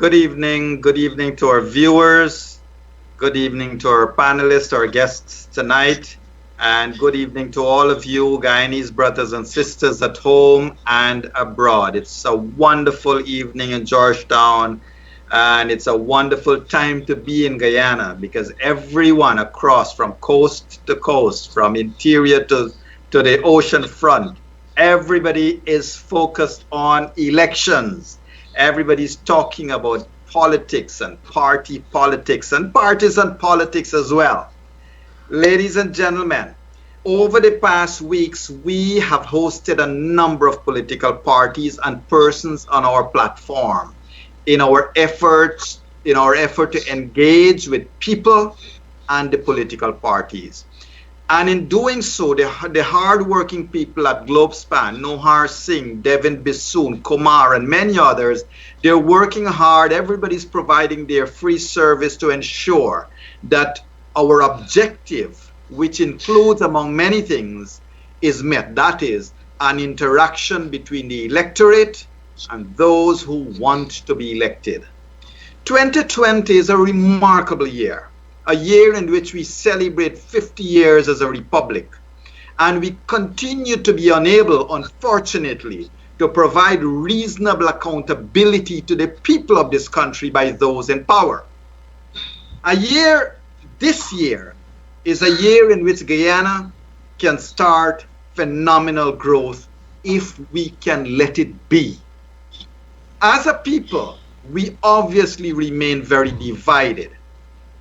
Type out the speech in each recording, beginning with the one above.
Good evening to our viewers. Good evening to our panelists, our guests tonight. And good evening to all of you Guyanese brothers and sisters at home and abroad. It's a wonderful evening in Georgetown, and it's a wonderful time to be in Guyana because everyone across from coast to coast, from interior to the ocean front, everybody is focused on elections. Everybody's talking about politics and party politics and partisan politics as well. Ladies and gentlemen, over the past weeks, we have hosted a number of political parties and persons on our platform in our effort to engage with people and the political parties. And in doing so, the hardworking people at Globespan, Nohar Singh, Devin Bissoon, Kumar, and many others, they're working hard. Everybody's providing their free service to ensure that our objective, which includes, among many things, is met. That is, an interaction between the electorate and those who want to be elected. 2020 is a remarkable year. A year in which we celebrate 50 years as a republic. And we continue to be unable, unfortunately, to provide reasonable accountability to the people of this country by those in power. This year, is a year in which Guyana can start phenomenal growth if we can let it be. As a people, we obviously remain very divided.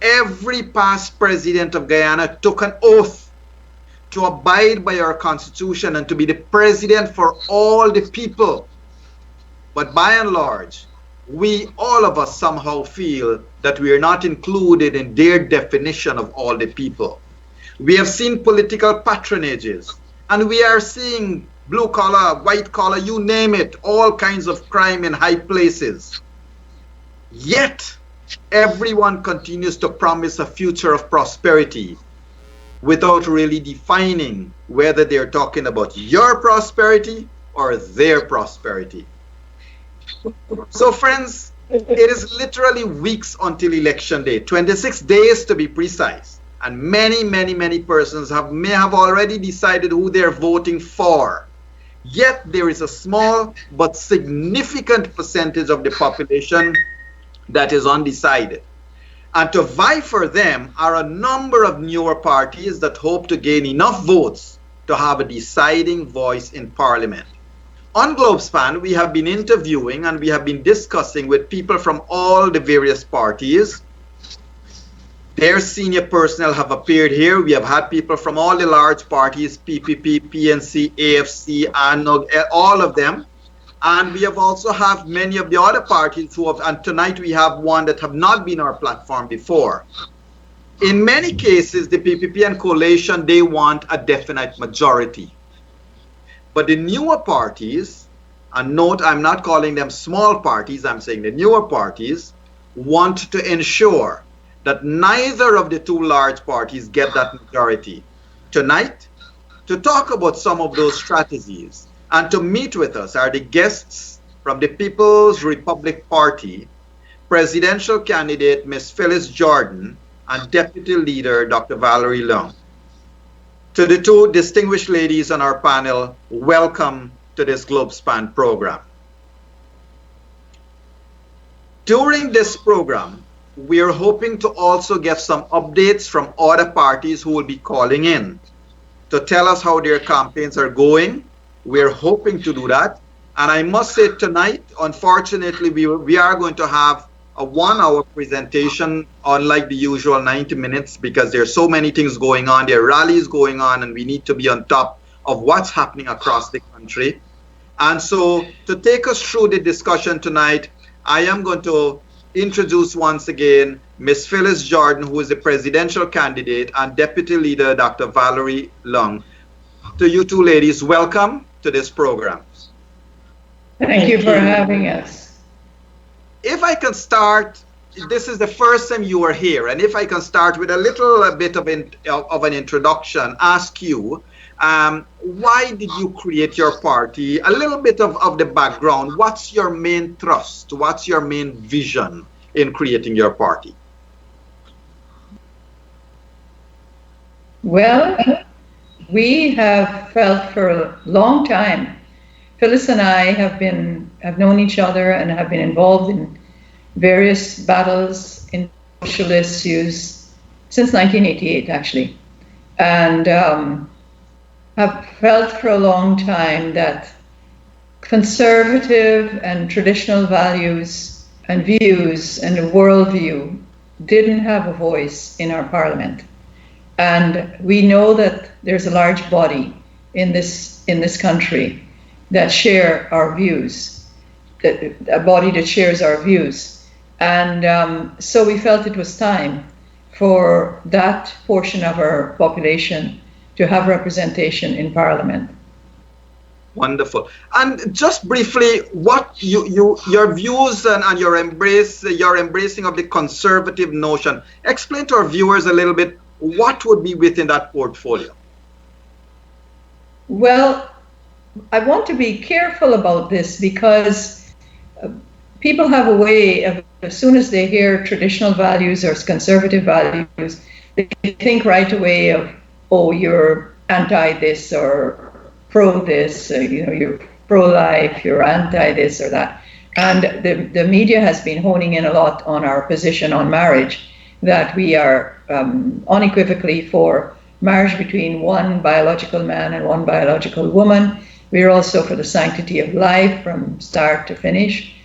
Every past president of Guyana took an oath to abide by our constitution and to be the president for all the people. But by and large, all of us somehow feel that we are not included in their definition of all the people. We have seen political patronages, and we are seeing blue collar, white collar, you name it, all kinds of crime in high places. Yet, everyone continues to promise a future of prosperity without really defining whether they're talking about your prosperity or their prosperity. So friends, it is literally weeks until election day, 26 days to be precise. And many persons may have already decided who they're voting for. Yet there is a small but significant percentage of the population that is undecided. And to vie for them are a number of newer parties that hope to gain enough votes to have a deciding voice in Parliament. On Globespan, we have been interviewing and we have been discussing with people from all the various parties. Their senior personnel have appeared here. We have had people from all the large parties, PPP, PNC, AFC, ANOG, all of them. And we have also have many of the other parties who have, and tonight we have one that have not been on our platform before. In many cases, the PPP and coalition, they want a definite majority. But the newer parties, and note I'm not calling them small parties, I'm saying the newer parties, want to ensure that neither of the two large parties get that majority. Tonight, to talk about some of those strategies, and to meet with us are the guests from the People's Republic Party, presidential candidate Ms. Phyllis Jordan, and deputy leader Dr. Valerie Leung. To the two distinguished ladies on our panel, welcome to this Globespan program. During this program, we are hoping to also get some updates from other parties who will be calling in to tell us how their campaigns are going. We're hoping to do that. And I must say tonight, unfortunately, we are going to have a 1-hour presentation, unlike the usual 90 minutes, because there are so many things going on. There are rallies going on, and we need to be on top of what's happening across the country. And so to take us through the discussion tonight, I am going to introduce once again Ms. Phyllis Jordan, who is the presidential candidate, and deputy leader Dr. Valerie Leung. To you two ladies, welcome to this program. Thank you for having us. If I can start, this is the first time you are here, and if I can start with a little bit of an introduction, ask you, Why did you create your party? A little bit of the background. What's your main thrust? What's your main vision in creating your party? Well, we have felt for a long time. Phyllis and I have known each other and have been involved in various battles in social issues since 1988, actually, and have felt for a long time that conservative and traditional values and views and a worldview didn't have a voice in our parliament. And we know that there's a large body in this country that share our views, a body that shares our views. And so we felt it was time for that portion of our population to have representation in Parliament. Wonderful. And just briefly, what your views and your embracing of the conservative notion. Explain to our viewers a little bit what would be within that portfolio. Well, I want to be careful about this because people have a way of, as soon as they hear traditional values or conservative values, they think right away of, oh, you're anti this or pro this, you're pro-life, you're anti this or that. And the media has been honing in a lot on our position on marriage, that we are unequivocally for marriage between one biological man and one biological woman. We are also for the sanctity of life from start to finish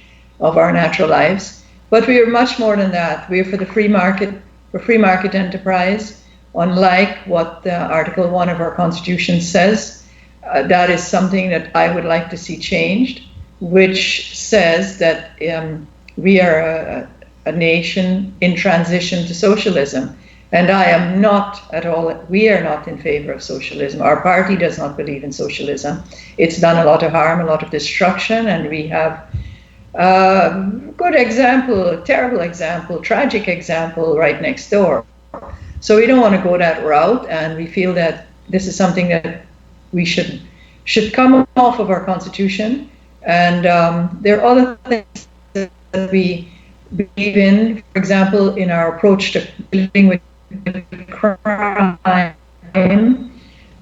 of our natural lives. But we are much more than that. We are for the free market enterprise, unlike what Article 1 of our Constitution says. That is something that I would like to see changed, which says that we are a nation in transition to socialism. And I am not at all, we are not in favor of socialism. Our party does not believe in socialism. It's done a lot of harm, a lot of destruction, and we have a good example, a terrible example, tragic example right next door. So we don't want to go that route, and we feel that this is something that we should come off of our Constitution. And there are other things that we believe in, for example, in our approach to dealing with crime,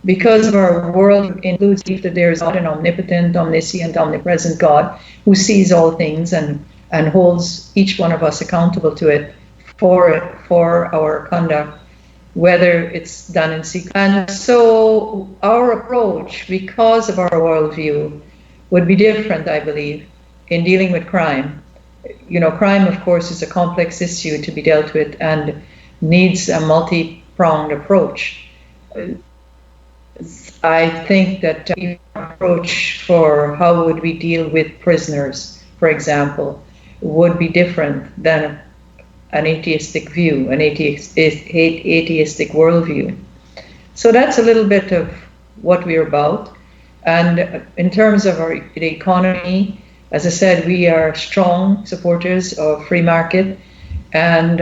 because of our world includes that there is not an omnipotent, omniscient, omnipresent God who sees all things and holds each one of us accountable to it for our conduct, whether it's done in secret. And so our approach, because of our worldview, would be different, I believe, in dealing with crime. Crime, of course, is a complex issue to be dealt with and needs a multi-pronged approach. I think that the approach for how would we deal with prisoners, for example, would be different than an atheistic view, an atheistic worldview. So that's a little bit of what we're about. And in terms of the economy, as I said, we are strong supporters of free market. And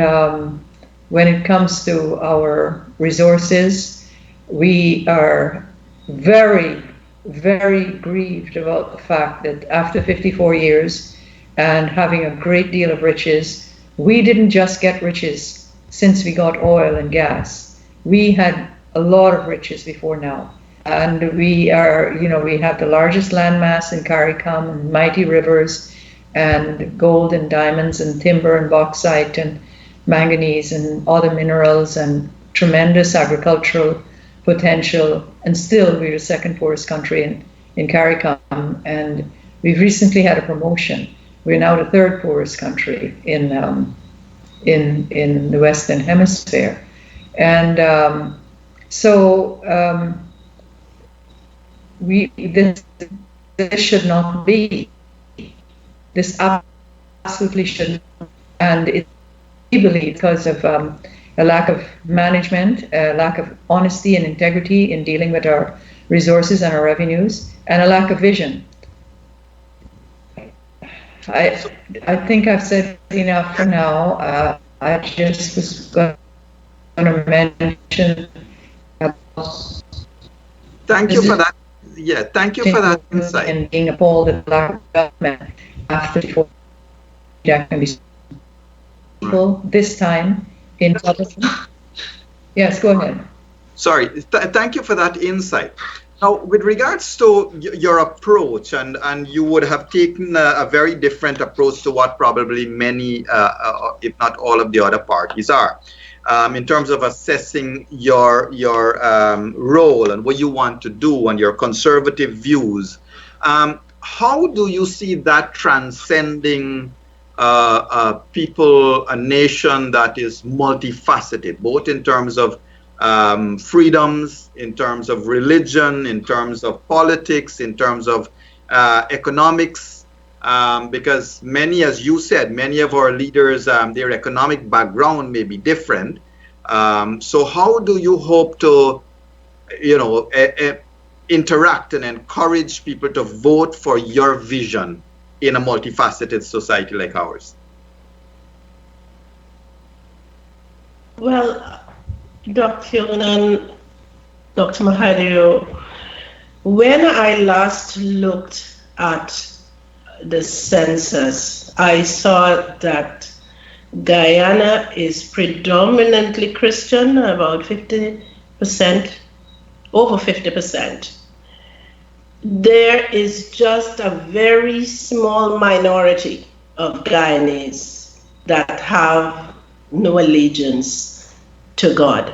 when it comes to our resources, we are very, very grieved about the fact that after 54 years and having a great deal of riches, we didn't just get riches since we got oil and gas. We had a lot of riches before now. And we have the largest landmass in CARICOM, and mighty rivers, and gold and diamonds and timber and bauxite and manganese and other minerals and tremendous agricultural potential. And still we're the second poorest country in CARICOM. And we've recently had a promotion. We're now the third poorest country in the Western Hemisphere. And this should not be. This absolutely shouldn't. And we believe because of a lack of management, a lack of honesty and integrity in dealing with our resources and our revenues, and a lack of vision. I think I've said enough for now. I just was going to mention Thank you for that. Yeah, thank you for that insight. And being appalled at the lack of development after that can be people this time in Yes, go ahead. Sorry, thank you for that insight. Now, with regards to your approach, and you would have taken a very different approach to what probably many, if not all of the other parties are, in terms of assessing your role and what you want to do and your conservative views. How do you see that transcending people, a nation that is multifaceted, both in terms of freedoms, in terms of religion, in terms of politics, in terms of economics, because many, as you said, many of our leaders, their economic background may be different. So how do you hope to, interact and encourage people to vote for your vision in a multifaceted society like ours? Well, Dr. Leung and Dr. Mahadeo, when I last looked at the census, I saw that Guyana is predominantly Christian, about 50%, over 50%. There is just a very small minority of Guyanese that have no allegiance to God.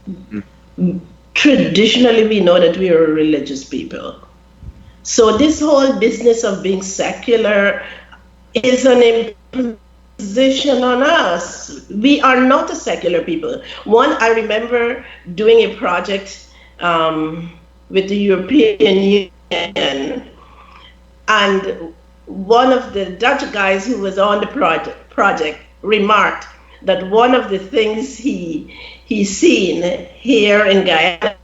Mm-hmm. Traditionally, we know that we are a religious people. So this whole business of being secular is an imposition on us. We are not a secular people. I remember doing a project with the European Union, and one of the Dutch guys who was on the project remarked that one of the things he's seen here in Guyana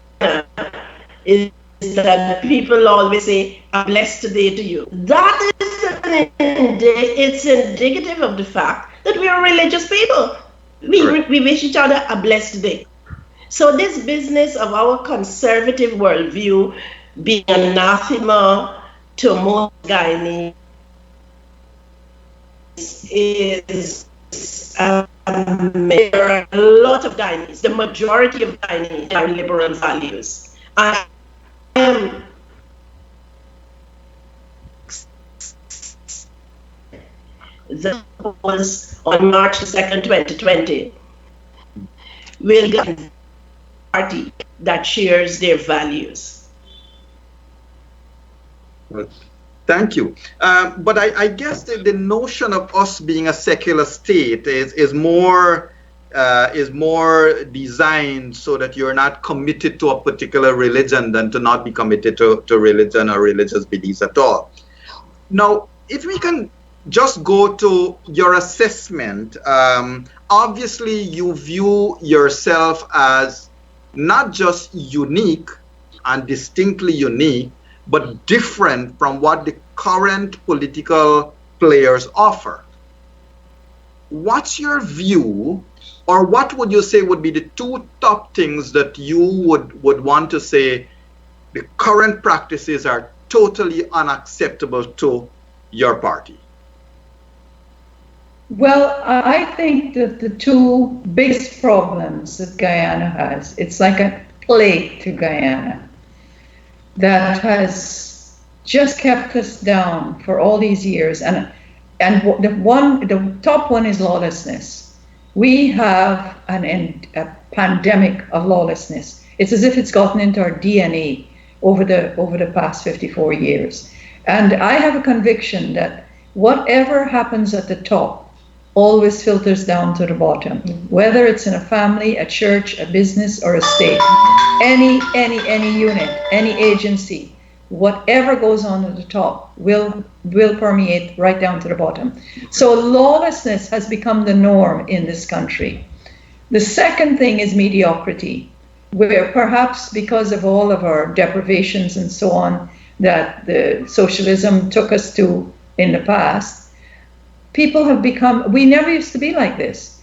is that people always say, "A blessed day to you." That is it's indicative of the fact that we are religious people. We wish each other a blessed day. So this business of our conservative worldview being anathema to most Guyanese is there are a lot of Guyanese, the majority of Guyanese are liberal values. I am that was on March 2nd, 2020, will get a party that shares their values. Thank you. But I guess the notion of us being a secular state is more designed so that you're not committed to a particular religion than to not be committed to religion or religious beliefs at all. Now, if we can just go to your assessment, obviously you view yourself as not just unique and distinctly unique, but different from what the current political players offer. What's your view, or what would you say would be the two top things that you would want to say the current practices are totally unacceptable to your party? Well, I think that the two biggest problems that Guyana has, it's like a plague to Guyana that has just kept us down for all these years. And the top one is lawlessness. We have a pandemic of lawlessness. It's as if it's gotten into our DNA over the past 54 years. And I have a conviction that whatever happens at the top always filters down to the bottom, whether it's in a family, a church, a business, or a state. Any unit, any agency, whatever goes on at the top will permeate right down to the bottom. So lawlessness has become the norm in this country. The second thing is mediocrity, where perhaps because of all of our deprivations and so on that the socialism took us to in the past, people have become, we never used to be like this.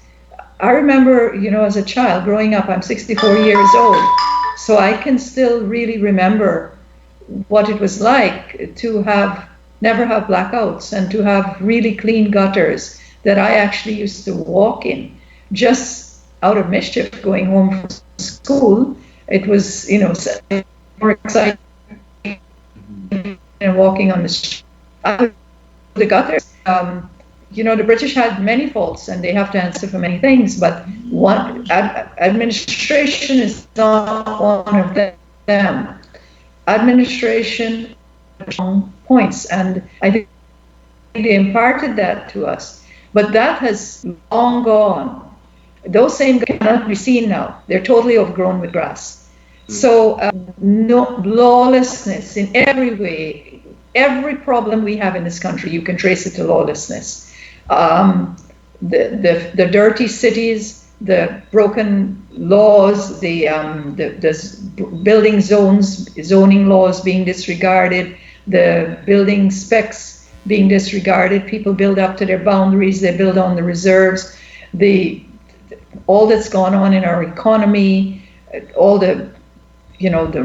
I remember, as a child growing up, I'm 64 years old, so I can still really remember what it was like to never have blackouts and to have really clean gutters that I actually used to walk in just out of mischief going home from school. It was, more exciting than walking on the gutters. The British had many faults and they have to answer for many things, but administration is not one of them. Administration points, and I think they imparted that to us, but that has long gone. Those same cannot be seen now. They're totally overgrown with grass. So no lawlessness in every way. Every problem we have in this country, you can trace it to lawlessness. The dirty cities, the broken laws, the building zoning laws being disregarded, the building specs being disregarded. People build up to their boundaries, they build on the reserves. All that's gone on in our economy, all the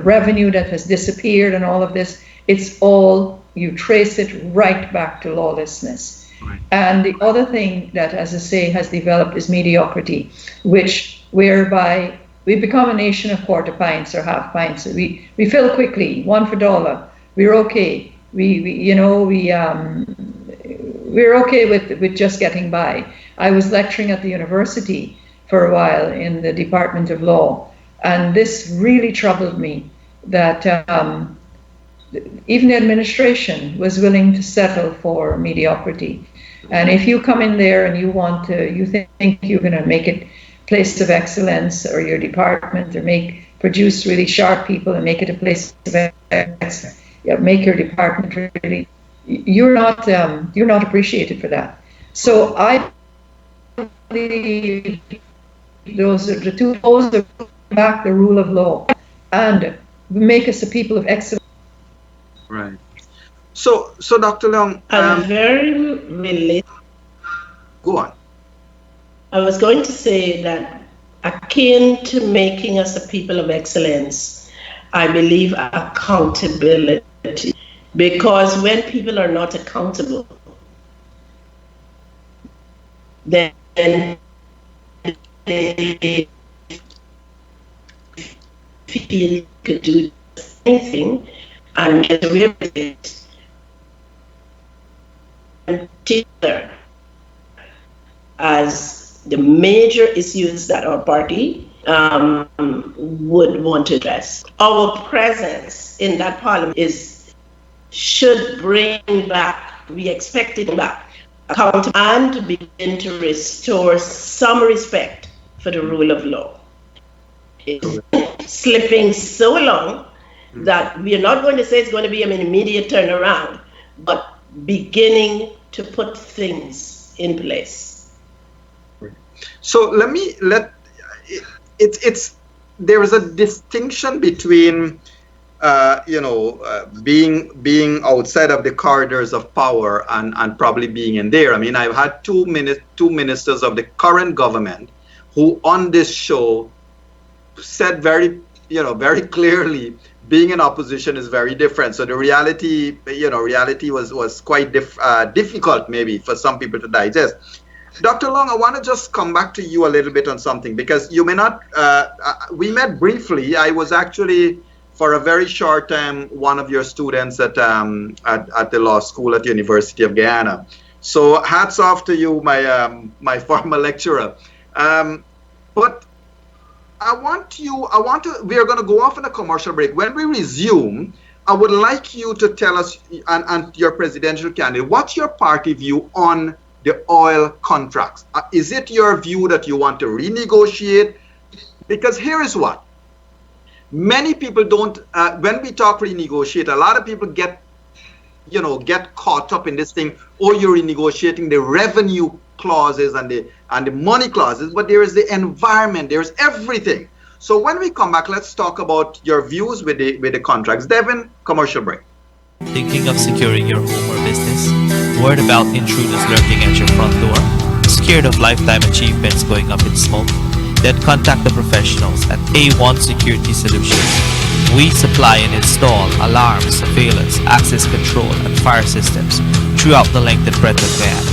revenue that has disappeared and all of this, it's all, you trace it right back to lawlessness. Right. And the other thing that, as I say, has developed is mediocrity, whereby we become a nation of quarter pints or half pints. We fill quickly, one for $1. We're okay. We're okay with just getting by. I was lecturing at the university for a while in the Department of Law, and this really troubled me that even the administration was willing to settle for mediocrity. And if you come in there and you think you're going to make it place of excellence, or your department, or produce really sharp people and make it a place of excellence, make your department really, you're not appreciated for that. So I believe those are the two poles that back the rule of law and make us a people of excellence. Right. So Dr. Leung, very related. Go on. I was going to say that akin to making us a people of excellence, I believe accountability. Because when people are not accountable, then they feel you could do anything and get away with it. And particular as the major issues that our party would want to address. Our presence in that parliament should bring back, we expect it back, accountability and begin to restore some respect for the rule of law. It's slipping so long that we are not going to say it's going to be an immediate turnaround, but beginning to put things in place. So there is a distinction between being outside of the corridors of power and probably being in there. I mean, I've had two ministers of the current government who on this show said very clearly being in opposition is very different. So the reality was quite difficult maybe for some people to digest. Dr. Leung, I want to just come back to you a little bit on something, because you may not, we met briefly. I was actually, for a very short time, one of your students at the law school at the University of Guyana. So hats off to you, my former lecturer. But we are going to go off on a commercial break. When we resume, I would like you to tell us, and your presidential candidate, what's your party view on the oil contracts? Is it your view that you want to renegotiate? Because here is what. Many people don't, when we talk renegotiate, a lot of people get caught up in this thing, or you're renegotiating the revenue clauses and the money clauses, but there is the environment, there's everything. So when we come back, let's talk about your views with the contracts. Devin, commercial break. Thinking of securing your home or business? Worried about intruders lurking at your front door? scared of lifetime achievements going up in smoke? Then contact the professionals at A1 Security Solutions. We supply and install alarms, surveillance, access control, and fire systems throughout the length and breadth of Guyana.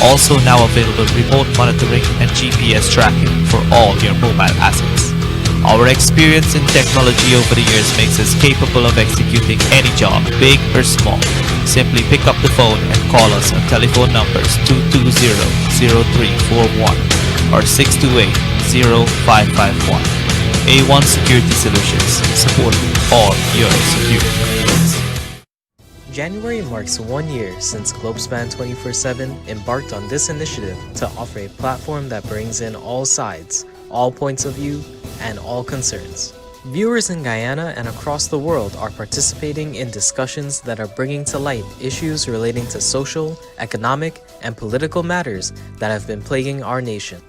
Also now available remote monitoring and GPS tracking for all your mobile assets. Our experience in technology over the years makes us capable of executing any job, big or small. Simply pick up the phone and call us on telephone numbers 220-0341 or 628-0551. A1 Security Solutions, supporting all your security needs. January marks 1 year since Globespan 24x7 embarked on this initiative to offer a platform that brings in all sides, all points of view, and all concerns. Viewers in Guyana and across the world are participating in discussions that are bringing to light issues relating to social, economic, and political matters that have been plaguing our nation.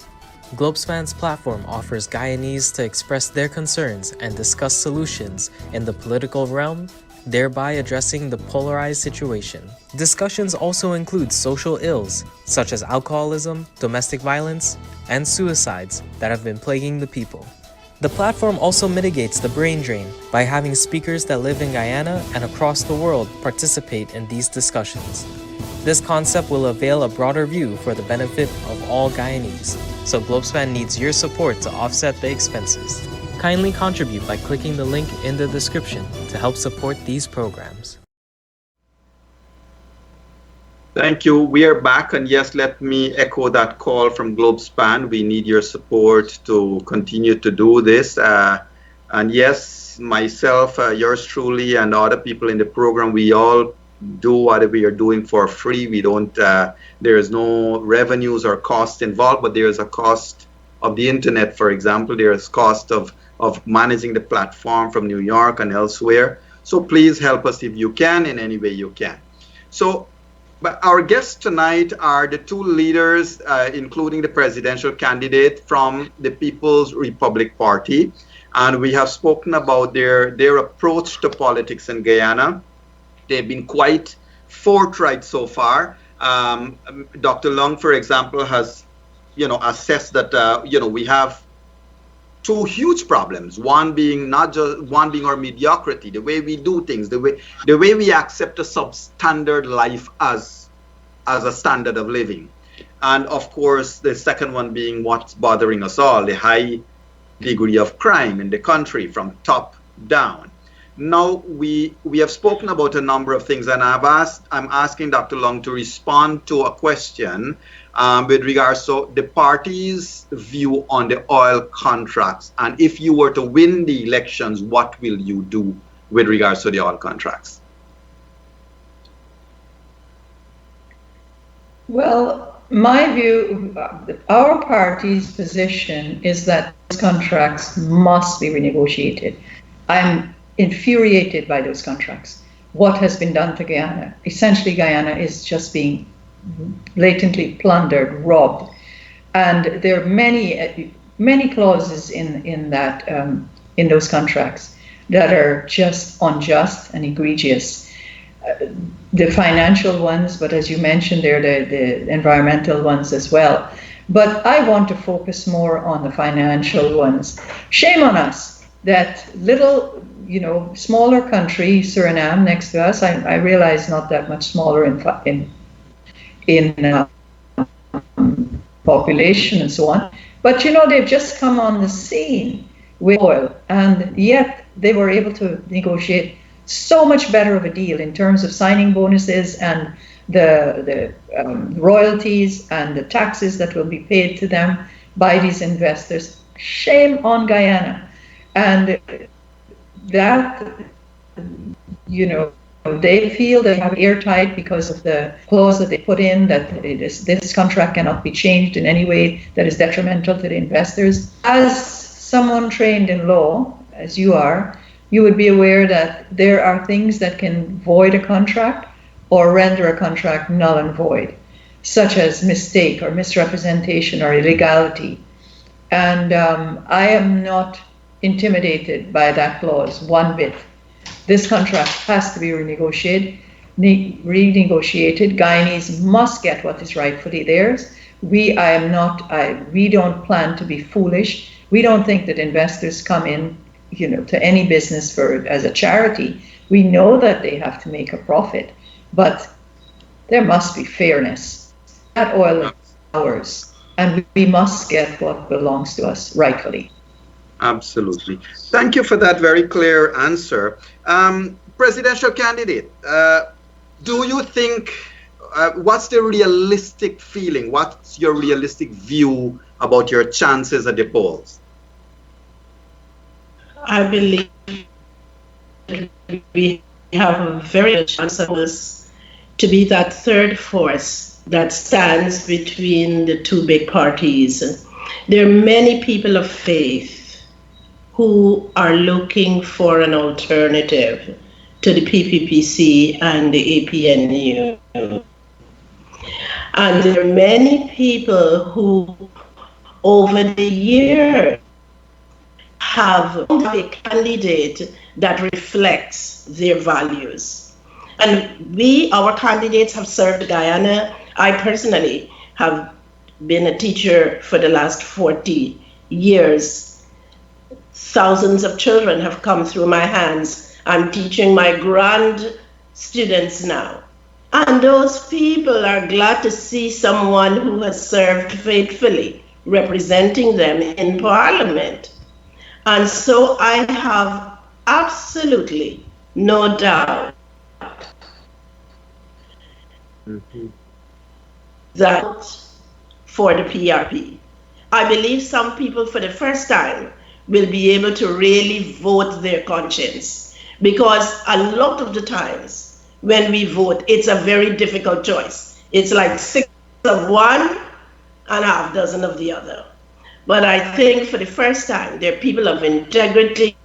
Globespan's platform offers Guyanese to express their concerns and discuss solutions in the political realm, thereby addressing the polarized situation. Discussions also include social ills such as alcoholism, domestic violence, and suicides that have been plaguing the people. The platform also mitigates the brain drain by having speakers that live in Guyana and across the world participate in these discussions. This concept will avail a broader view for the benefit of all Guyanese, so Globespan needs your support to offset the expenses. Kindly contribute by clicking the link in the description to help support these programs. Thank you. We are back, and yes, let me echo that call from Globespan. We need your support to continue to do this. And yes, myself, yours truly, and other people in the program, we all do what we are doing for free. We don't, there is no revenues or cost involved, but there is a cost of the internet, for example. There is cost of managing the platform from New York and elsewhere. So please help us if you can, in any way you can. So, but our guests tonight are the two leaders, including the presidential candidate from the People's Republic Party. And we have spoken about their approach to politics in Guyana. They've been quite forthright so far. Dr. Leung, for example, has, assessed that, we have two huge problems. One being our mediocrity, the way we do things, the way we accept a substandard life as a standard of living. And of course, the second one being what's bothering us all, the high degree of crime in the country from top down. Now, we have spoken about a number of things, and I'm asking Dr. Leung to respond to a question with regards to the party's view on the oil contracts. And if you were to win the elections, what will you do with regards to the oil contracts? Well, my view, our party's position is that those contracts must be renegotiated. I'm infuriated by those contracts. What has been done to Guyana? Essentially, Guyana is just being blatantly plundered, robbed, and there are many clauses in those contracts that are just unjust and egregious. The financial ones, but as you mentioned, they're the environmental ones as well. But I want to focus more on the financial ones. Shame on us that little, smaller country, Suriname, next to us. I realize not that much smaller in population and so on. But they've just come on the scene with oil, and yet they were able to negotiate so much better of a deal in terms of signing bonuses and the royalties and the taxes that will be paid to them by these investors. Shame on Guyana. And that, they feel they have airtight because of the clause that they put in that this contract cannot be changed in any way that is detrimental to the investors. As someone trained in law, as you are, you would be aware that there are things that can void a contract or render a contract null and void, such as mistake or misrepresentation or illegality. And I am not intimidated by that clause one bit. This contract has to be renegotiated. Guyanese must get what is rightfully theirs. we don't plan to be foolish. We don't think that investors come in, to any business as a charity. We know that they have to make a profit, but there must be fairness. That oil is ours, and we must get what belongs to us rightfully. Absolutely. Thank you for that very clear answer. Presidential candidate, do you think, what's the realistic feeling? What's your realistic view about your chances at the polls? I believe we have a very good chance of us to be that third force that stands between the two big parties. There are many people of faith who are looking for an alternative to the PPPC and the APNU. And there are many people who, over the years, have a candidate that reflects their values. And our candidates have served Guyana. I personally have been a teacher for the last 40 years. Thousands of children have come through my hands. I'm teaching my grand students now. And those people are glad to see someone who has served faithfully, representing them in Parliament. And so I have absolutely no doubt that for the PRP. I believe some people for the first time will be able to really vote their conscience, because a lot of the times when we vote, it's a very difficult choice. It's like 6 of one and a half dozen of the other. But I think for the first time, there are people of integrity,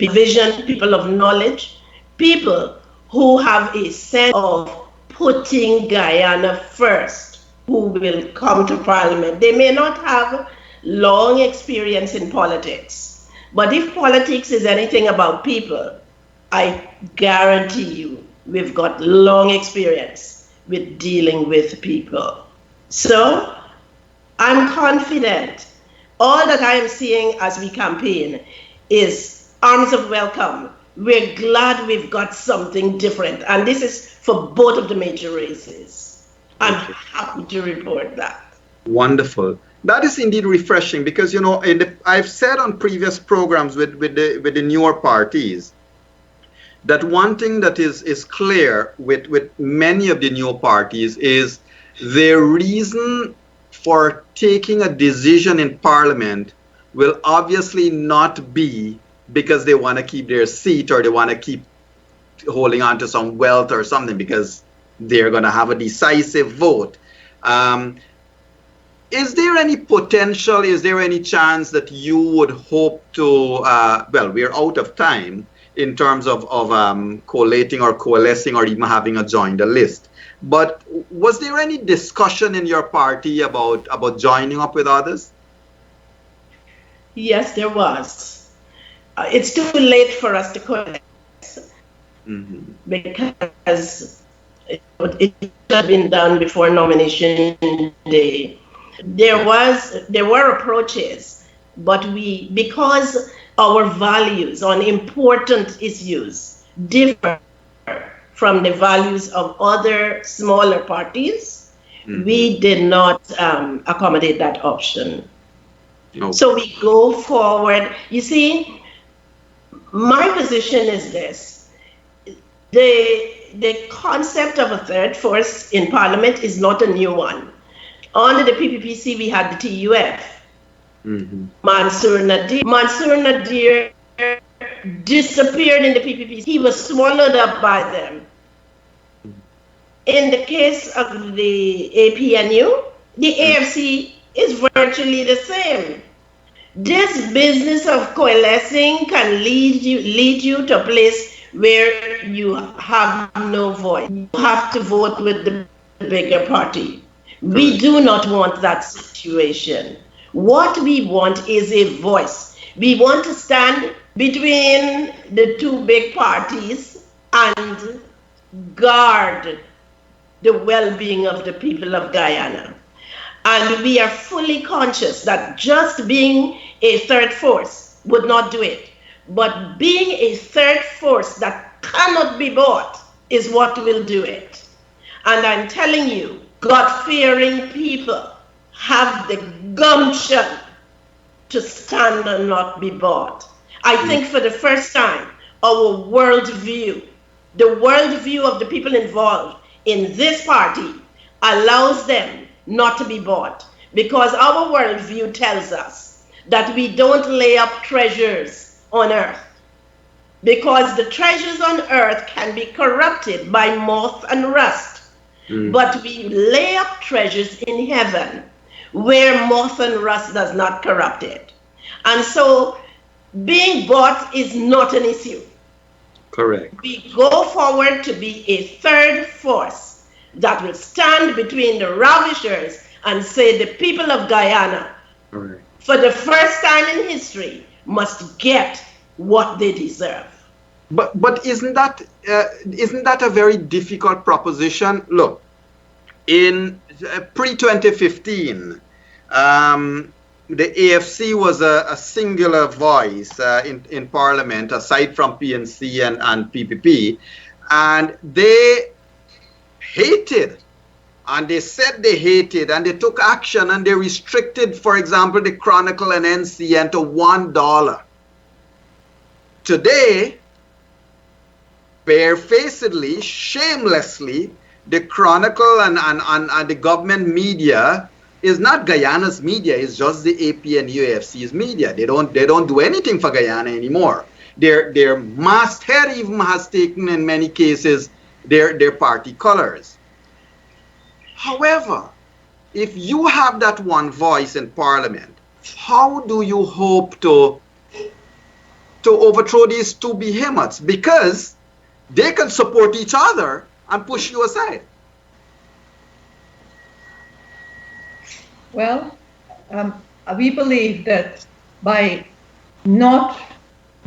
vision, people of knowledge, people who have a sense of putting Guyana first, who will come to Parliament. They may not have long experience in politics, but if politics is anything about people, I guarantee you we've got long experience with dealing with people. So I'm confident. All that I am seeing as we campaign is arms of welcome. We're glad we've got something different. And this is for both of the major races. I'm happy to report that. Wonderful. That is indeed refreshing, because, I've said on previous programs with the newer parties that one thing that is clear with many of the newer parties is their reason for taking a decision in Parliament will obviously not be because they want to keep their seat or they want to keep holding on to some wealth or something, because they're going to have a decisive vote. Is there any potential, is there any chance that you would hope to, we're out of time in terms of collating or coalescing or even having a join the list. But was there any discussion in your party about joining up with others? Yes, there was. It's too late for us to coalesce because it should have been done before nomination day. There were approaches, but because our values on important issues differ from the values of other smaller parties, we did not accommodate that option. Okay. So we go forward. You see, my position is this. The concept of a third force in Parliament is not a new one. Under the PPPC, we had the TUF. Mansour Nadir disappeared in the PPPC. He was swallowed up by them. In the case of the APNU, the AFC is virtually the same. This business of coalescing can lead you to a place where you have no voice. You have to vote with the bigger party. We do not want that situation. What we want is a voice. We want to stand between the two big parties and guard the well-being of the people of Guyana. And we are fully conscious that just being a third force would not do it. But being a third force that cannot be bought is what will do it. And I'm telling you, God-fearing people have the gumption to stand and not be bought. I think for the first time, our worldview, the worldview of the people involved in this party allows them not to be bought, because our worldview tells us that we don't lay up treasures on earth, because the treasures on earth can be corrupted by moth and rust. But we lay up treasures in heaven where moth and rust does not corrupt it. And so being bought is not an issue. Correct. We go forward to be a third force that will stand between the ravishers and say the people of Guyana, Correct. for the first time in history, must get what they deserve. But isn't that a very difficult proposition? Look, in pre-2015, the AFC was a singular voice in Parliament, aside from PNC and PPP, and they hated, and they said they hated, and they took action, and they restricted, for example, the Chronicle and NCN to $1. Today, barefacedly, shamelessly, the Chronicle and the government media is not Guyana's media, it's just the AP and UAFC's media. They don't do anything for Guyana anymore. Their masthead even has taken, in many cases, their party colors. However, if you have that one voice in Parliament, how do you hope to overthrow these two behemoths? Because they can support each other and push you aside. Well, we believe that by not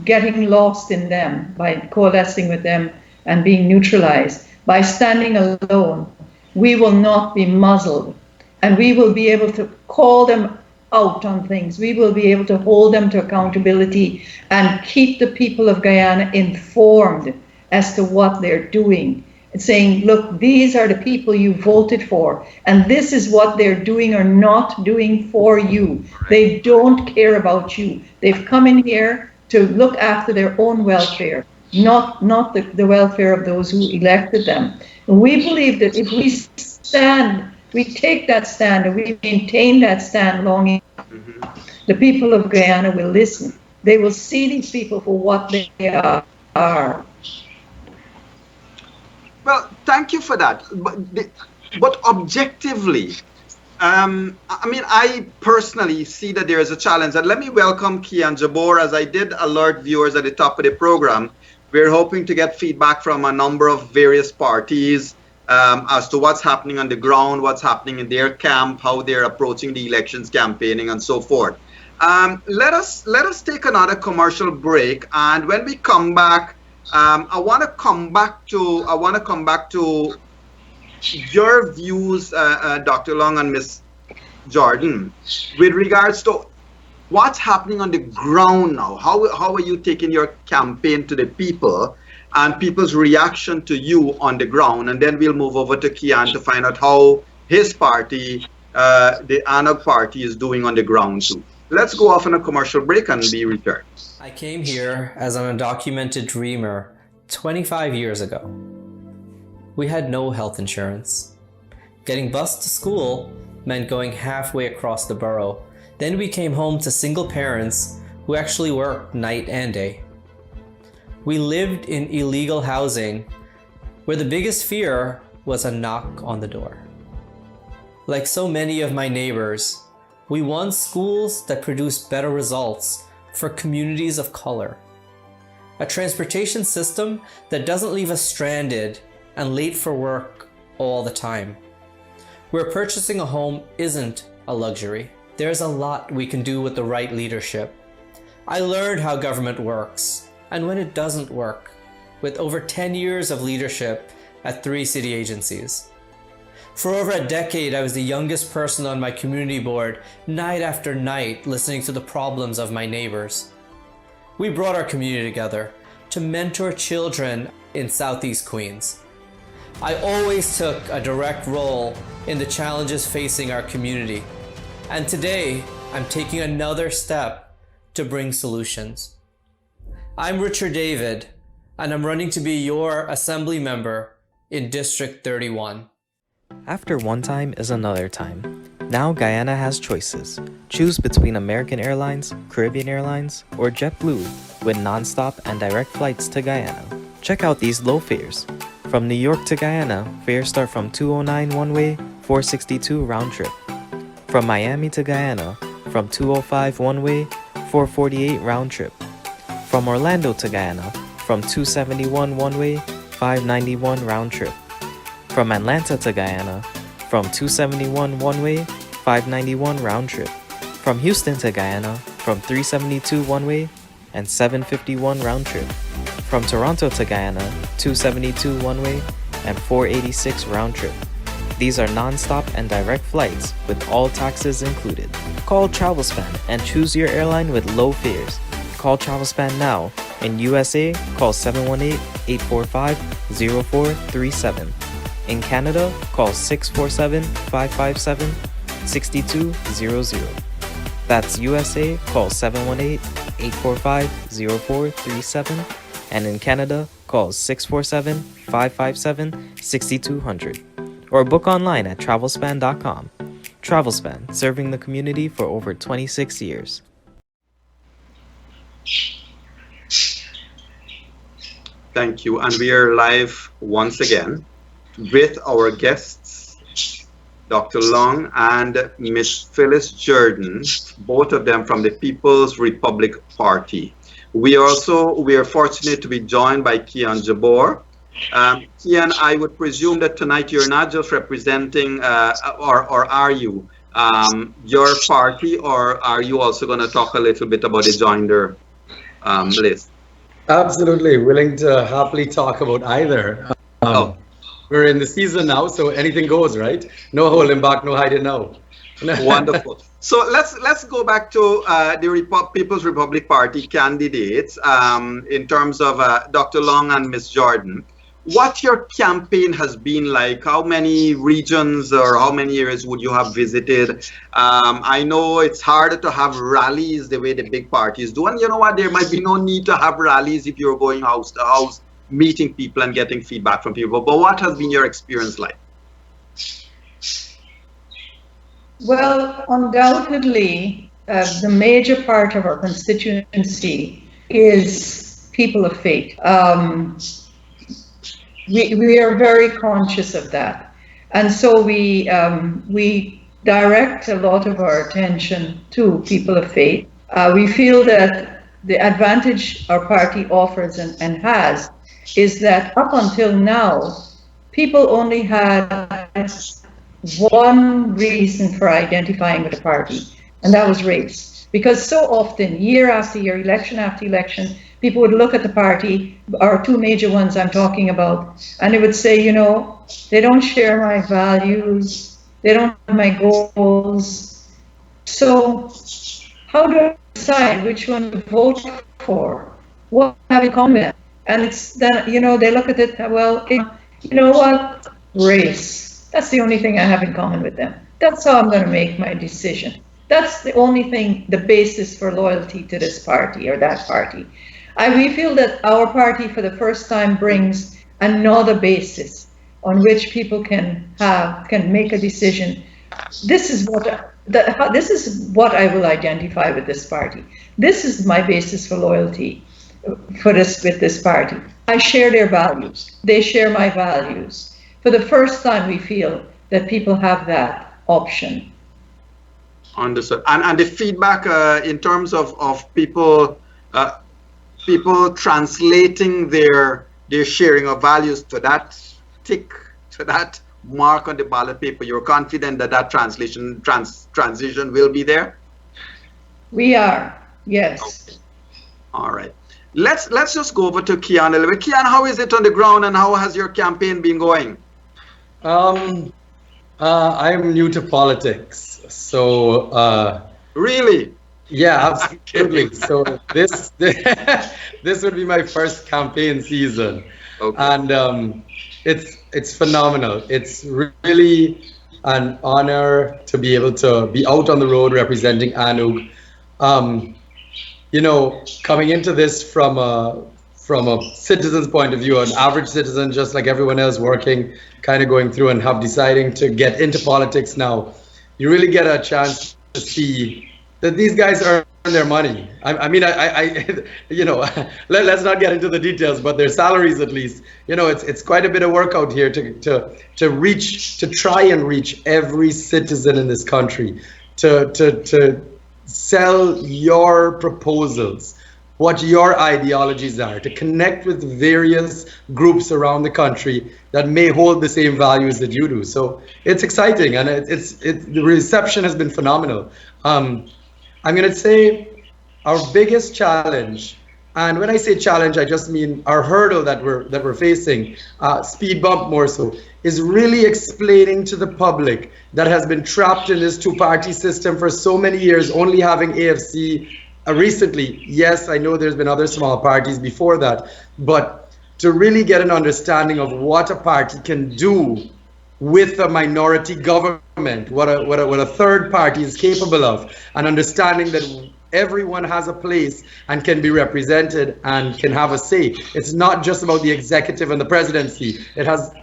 getting lost in them, by coalescing with them and being neutralized, by standing alone, we will not be muzzled, and we will be able to call them out on things. We will be able to hold them to accountability and keep the people of Guyana informed as to what they're doing. And saying, look, these are the people you voted for, and this is what they're doing or not doing for you. They don't care about you. They've come in here to look after their own welfare, not the welfare of those who elected them. And we believe that if we stand, we take that stand and we maintain that stand long enough, the people of Guyana will listen. They will see these people for what they are. Well, thank you for that. But objectively, I mean, I personally see that there is a challenge. And let me welcome Kian Jabor. As I did alert viewers at the top of the program, we're hoping to get feedback from a number of various parties as to what's happening on the ground, what's happening in their camp, how they're approaching the elections campaigning, and so forth. Let us take another commercial break, and when we come back, I want to come back to your views, Dr. Leung and Ms. Jordan, with regards to what's happening on the ground now. How are you taking your campaign to the people and people's reaction to you on the ground? And then we'll move over to Kian to find out how his party, the ANOG party, is doing on the ground too. Let's go off on a commercial break and be returned. I came here as an undocumented dreamer 25 years ago. We had no health insurance. Getting bused to school meant going halfway across the borough. Then we came home to single parents who actually worked night and day. We lived in illegal housing where the biggest fear was a knock on the door. Like so many of my neighbors, we won schools that produced better results for communities of color. A transportation system that doesn't leave us stranded and late for work all the time. Where purchasing a home isn't a luxury. There's a lot we can do with the right leadership. I learned how government works and when it doesn't work, with over 10 years of leadership at 3 city agencies. For over a decade, I was the youngest person on my community board, night after night, listening to the problems of my neighbors. We brought our community together to mentor children in Southeast Queens. I always took a direct role in the challenges facing our community. And today, I'm taking another step to bring solutions. I'm Richard David, and I'm running to be your assembly member in District 31. After one time is another time. Now Guyana has choices. Choose between American Airlines, Caribbean Airlines, or JetBlue with non-stop and direct flights to Guyana. Check out these low fares. From New York to Guyana, fares start from $209 one-way, $462 round trip. From Miami to Guyana, from $205 one-way, $448 round trip. From Orlando to Guyana, from $271 one-way, $591 round trip. From Atlanta to Guyana, from $271 one-way, $591 round trip. From Houston to Guyana, from $372 one-way and $751 round trip. From Toronto to Guyana, $272 one-way and $486 round trip. These are non-stop and direct flights with all taxes included. Call Travelspan and choose your airline with low fares. Call Travelspan now. In USA, call 718-845-0437. In Canada, call 647-557-6200. That's USA, call 718-845-0437. And in Canada, call 647-557-6200. Or book online at travelspan.com. Travelspan, serving the community for over 26 years. Thank you. And we are live once again with our guests, Dr. Leung and Miss Phyllis Jordan, both of them from the People's Republic Party. We are fortunate to be joined by Kian Jabor. Kian, I would presume that tonight you're not just representing, or are you, your party, or are you also going to talk a little bit about the joinder list? Absolutely, willing to happily talk about either. We're in the season now, so anything goes, right? No holding back, no hiding now. Wonderful. So let's go back to the People's Republic Party candidates in terms of Dr. Leung and Ms. Jordan. What your campaign has been like? How many regions or how many areas would you have visited? I know it's harder to have rallies the way the big parties do, and you know what? There might be no need to have rallies if you're going house to house, meeting people and getting feedback from people. But what has been your experience like? Well, undoubtedly, the major part of our constituency is people of faith. We are very conscious of that. And so we direct a lot of our attention to people of faith. We feel that the advantage our party offers and has is that up until now, people only had one reason for identifying with a party, and that was race. Because so often, year after year, election after election, people would look at the party, our two major ones I'm talking about, and they would say, you know, they don't share my values, they don't have my goals. So how do I decide which one to vote for? What have in common? And it's then, you know, they look at it, well, you know what? Race. That's the only thing I have in common with them. That's how I'm going to make my decision. That's the only thing, the basis for loyalty to this party or that party. We feel that our party for the first time brings another basis on which people can make a decision. This is what I will identify with this party. This is my basis for loyalty with this party. I share their values. They share my values. For the first time, we feel that people have that option. Understood. And the feedback in terms of people translating their sharing of values to that mark on the ballot paper, you're confident that transition will be there? We are, yes. Okay. All right. Let's just go over to Kian a little bit. Kian, how is it on the ground and how has your campaign been going? I'm new to politics, so Really? yeah, I'm kidding. absolutely. So this this would be my first campaign season, Okay. and it's phenomenal. It's really an honor to be able to be out on the road representing Anug. Um, Coming into this from a citizen's point of view, an average citizen, just like everyone else, working, kind of going through and have deciding to get into politics now, you really get a chance to see that these guys earn their money. Let's not get into the details, but their salaries at least, it's quite a bit of work out here to try and reach every citizen in this country, to sell your proposals, what your ideologies are, to connect with various groups around the country that may hold the same values that you do. So it's exciting, and the reception has been phenomenal. I'm going to say our biggest challenge, and when I say challenge, I just mean our hurdle that we're facing, speed bump more so, is really explaining to the public that has been trapped in this two-party system for so many years, only having AFC recently. Yes, I know there's been other small parties before that, but to really get an understanding of what a party can do with a minority government, what a third party is capable of, and understanding that everyone has a place and can be represented and can have a say. It's not just about the executive and the presidency. It has,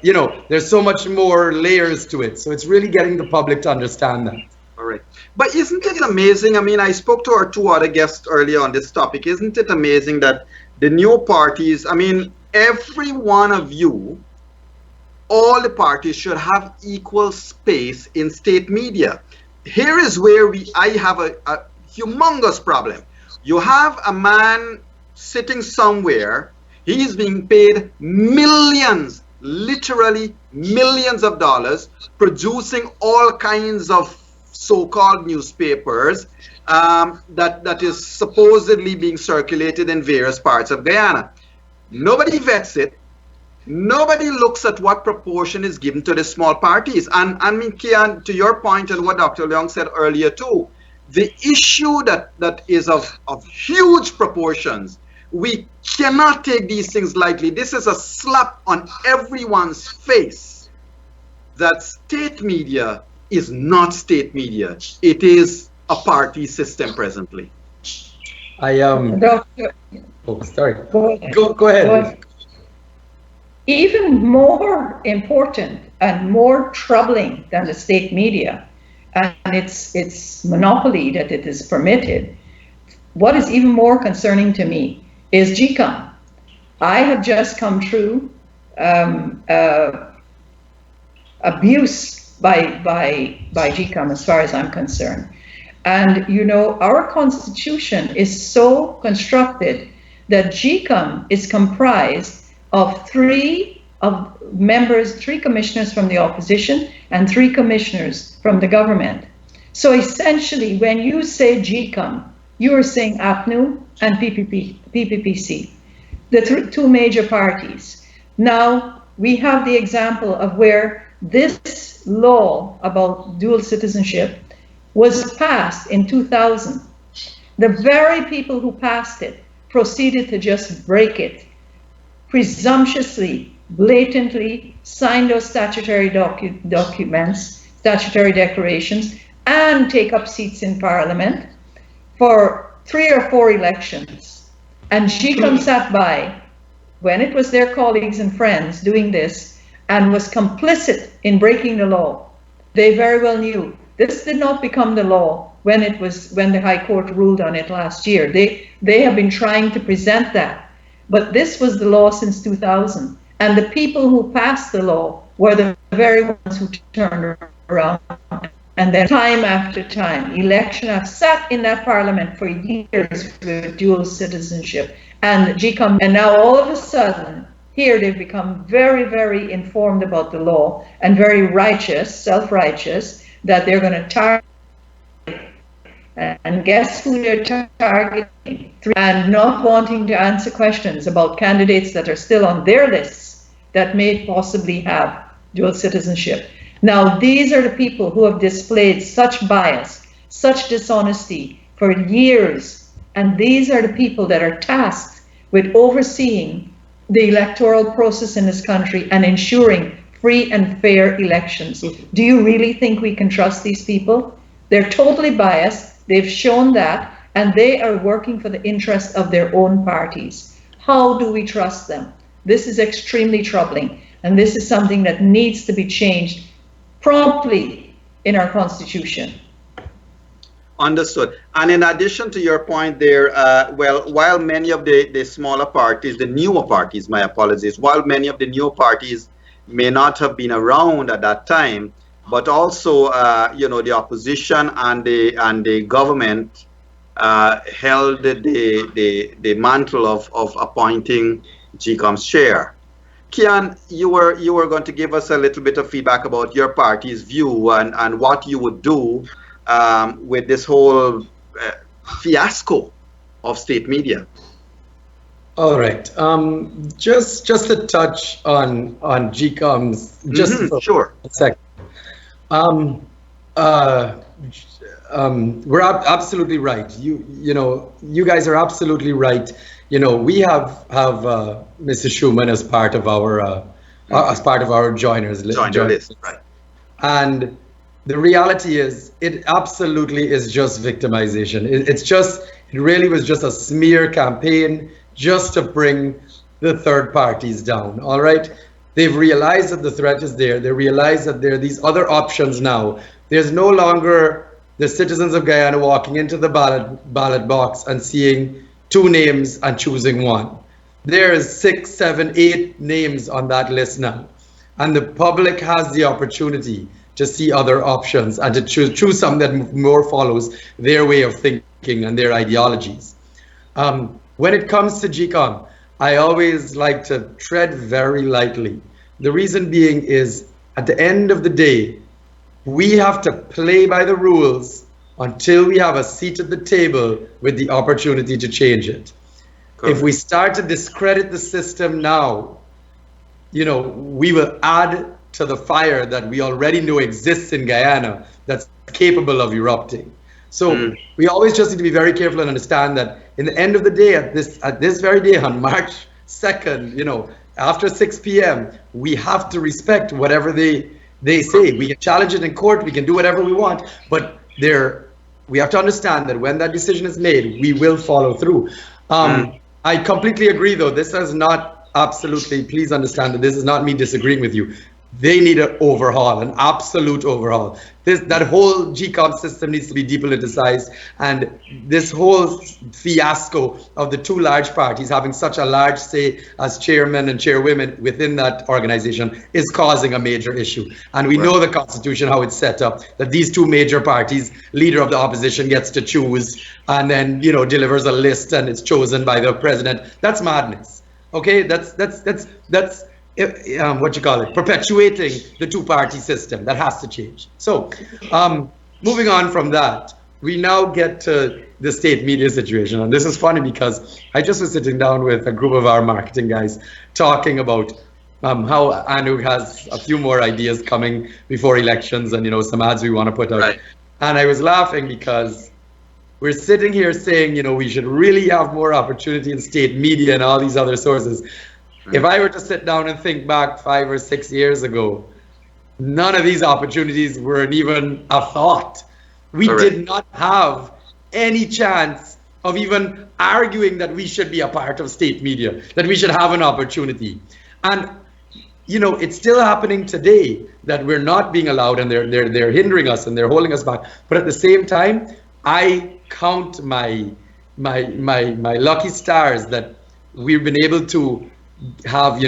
there's so much more layers to it. So it's really getting the public to understand that. All right. But isn't it amazing? I mean, I spoke to our two other guests earlier on this topic. Isn't it amazing that the new parties, I mean, every one of you, all the parties should have equal space in state media. Here is where I have a humongous problem. You have a man sitting somewhere, he's being paid millions, literally millions of dollars, producing all kinds of so-called newspapers that is supposedly being circulated in various parts of Guyana. Nobody vets it. Nobody looks at what proportion is given to the small parties. And I mean, Kian, to your point and what Dr. Leung said earlier too, the issue that is of huge proportions, we cannot take these things lightly. This is a slap on everyone's face that state media is not state media. It is a party system presently. Doctor, Sorry. go ahead. Go ahead. Even more important and more troubling than the state media and its monopoly that it is permitted, what is even more concerning to me is GCOM. I have just come through abuse by GCOM as far as I'm concerned. And our constitution is so constructed that GCOM is comprised of three commissioners from the opposition and 3 commissioners from the government. So essentially, when you say GCOM, you are saying APNU and PPPC, the 2 major parties. Now, we have the example of where this law about dual citizenship was passed in 2000. The very people who passed it proceeded to just break it, presumptuously, blatantly sign those statutory documents, statutory declarations, and take up seats in Parliament for 3 or 4 elections. And GCOM sat by when it was their colleagues and friends doing this and was complicit in breaking the law. They very well knew this did not become the law when the High Court ruled on it last year. They have been trying to present that. But this was the law since 2000. And the people who passed the law were the very ones who turned around. And then time after time, election have sat in that parliament for years with dual citizenship. And GCOM, and now all of a sudden, here they've become very, very informed about the law and very righteous, self-righteous, that they're going to target. And guess who they're targeting? And not wanting to answer questions about candidates that are still on their lists that may possibly have dual citizenship. Now, these are the people who have displayed such bias, such dishonesty for years, and these are the people that are tasked with overseeing the electoral process in this country and ensuring free and fair elections. Do you really think we can trust these people? They're totally biased, they've shown that, and they are working for the interest of their own parties. How do we trust them? This is extremely troubling, and this is something that needs to be changed promptly in our Constitution. Understood. And in addition to your point there, well, while many of the smaller parties, the newer parties, my apologies, while many of the newer parties may not have been around at that time, but also, the opposition and the government held the mantle of appointing GCOM's chair. Kian, you were going to give us a little bit of feedback about your party's view and what you would do with this whole fiasco of state media. All right. Just a touch on GCOM's. Sure. A second. We're absolutely right. You guys are absolutely right. We have Mr. Schumann as part of our joiners list, right? And the reality is, it absolutely is just victimization. It really was just a smear campaign just to bring the third parties down. All right. They've realized that the threat is there. They realize that there are these other options now. There's no longer the citizens of Guyana walking into the ballot box and seeing two names and choosing one. There's 6, 7, 8 names on that list now. And the public has the opportunity to see other options and to choose something that more follows their way of thinking and their ideologies. When it comes to GCOM, I always like to tread very lightly. The reason being is, at the end of the day, we have to play by the rules until we have a seat at the table with the opportunity to change it. Correct. If we start to discredit the system now, we will add to the fire that we already know exists in Guyana that's capable of erupting. So we always just need to be very careful and understand that in the end of the day, at this very day, on March 2nd, after 6 p.m., we have to respect whatever they say. We can challenge it in court, we can do whatever we want, but we have to understand that when that decision is made, we will follow through. I completely agree, though. This is not absolutely, please understand that this is not me disagreeing with you. They need an overhaul, an absolute overhaul. That whole GCOM system needs to be depoliticized, and this whole fiasco of the two large parties having such a large say as chairmen and chairwomen within that organization is causing a major issue. And we know the Constitution, how it's set up, that these two major parties, leader of the opposition gets to choose and then, delivers a list and it's chosen by the president. That's madness. Okay, that's perpetuating the two-party system. That has to change. So moving on from that, we now get to the state media situation. And this is funny because I just was sitting down with a group of our marketing guys talking about how Anu has a few more ideas coming before elections and, some ads we want to put out. Right. And I was laughing because we're sitting here saying, we should really have more opportunity in state media and all these other sources. If I were to sit down and think back 5 or 6 years ago, none of these opportunities were even a thought. We did not have any chance of even arguing that we should be a part of state media, that we should have an opportunity. And, it's still happening today that we're not being allowed, and they're hindering us and they're holding us back. But at the same time, I count my lucky stars that we've been able to have,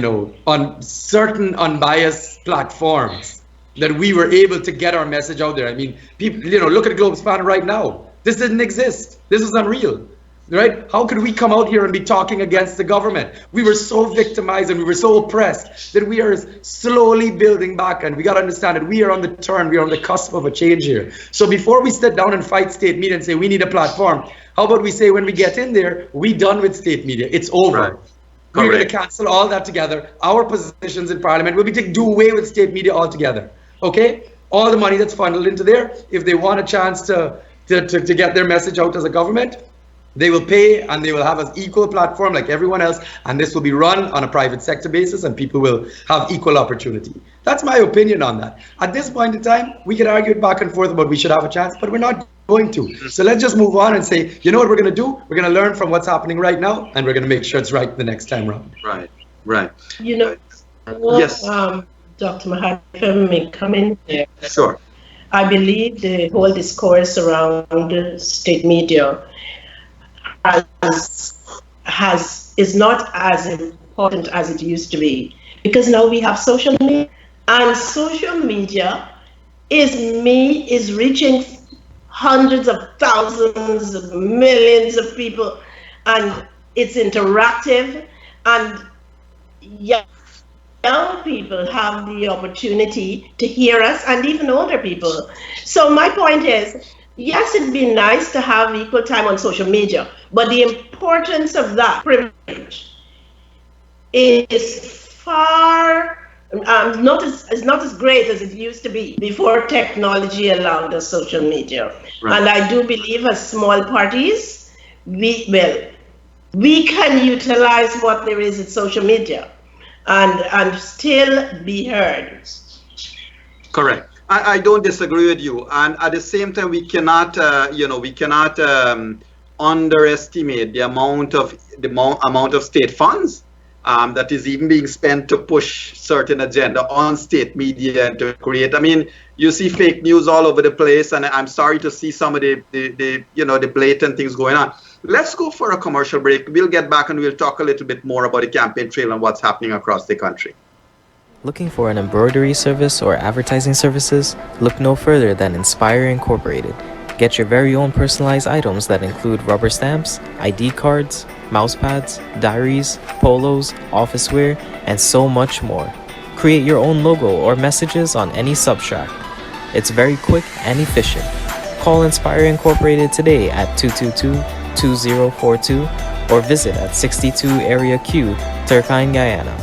on certain unbiased platforms that we were able to get our message out there. I mean, people, look at Globespan right now. This didn't exist. This is unreal, right? How could we come out here and be talking against the government? We were so victimized and we were so oppressed that we are slowly building back, and we got to understand that we are on the turn. We are on the cusp of a change here. So before we sit down and fight state media and say we need a platform, how about we say when we get in there, we done with state media. It's over. Right. We're going to cancel all that together. Our positions in Parliament will be to do away with state media altogether. Okay, all the money that's funneled into there, if they want a chance to get their message out as a government, they will pay and they will have an equal platform like everyone else, and this will be run on a private sector basis and people will have equal opportunity. That's my opinion on that. At this point in time, we can argue it back and forth about we should have a chance, but we're not going to. So let's just move on and say, you know what we're going to do? We're going to learn from what's happening right now, and we're going to make sure it's right the next time around. Right. You know, Yes. Dr. Mahadeo, if I may come in there. Sure. I believe the whole discourse around state media is not as important as it used to be, because now we have social media, and social media is reaching hundreds of thousands of millions of people, and it's interactive, and young people have the opportunity to hear us, and even older people. So my point is, yes, it'd be nice to have equal time on social media, but the importance of that privilege is far not as great as it used to be before technology allowed us social media. Right. And I do believe as small parties, we can utilize what there is in social media and still be heard. Correct. I don't disagree with you, and at the same time, we cannot, underestimate the amount of state funds that is even being spent to push certain agenda on state media and to create. I mean, you see fake news all over the place, and I'm sorry to see some of the blatant things going on. Let's go for a commercial break. We'll get back and we'll talk a little bit more about the campaign trail and what's happening across the country. Looking for an embroidery service or advertising services? Look no further than Inspire Incorporated. Get your very own personalized items that include rubber stamps, ID cards, mouse pads, diaries, polos, office wear, and so much more. Create your own logo or messages on any substract. It's very quick and efficient. Call Inspire Incorporated today at 222-2042 or visit at 62 Area Q, Turkine, Guyana.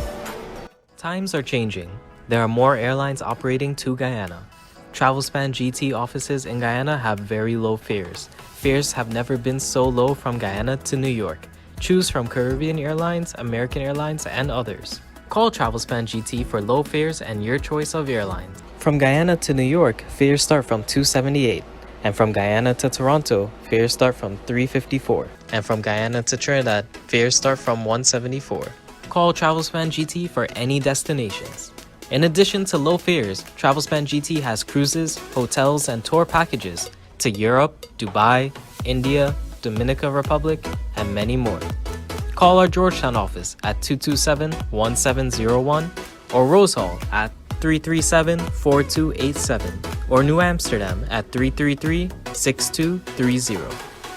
Times are changing. There are more airlines operating to Guyana. Travelspan GT offices in Guyana have very low fares. Fares have never been so low from Guyana to New York. Choose from Caribbean Airlines, American Airlines, and others. Call Travelspan GT for low fares and your choice of airlines. From Guyana to New York, fares start from $278. And from Guyana to Toronto, fares start from $354. And from Guyana to Trinidad, fares start from $174. Call Travelspan GT for any destinations. In addition to low fares, Travelspan GT has cruises, hotels, and tour packages to Europe, Dubai, India, Dominican Republic, and many more. Call our Georgetown office at 227-1701 or Rose Hall at 337-4287 or New Amsterdam at 333-6230.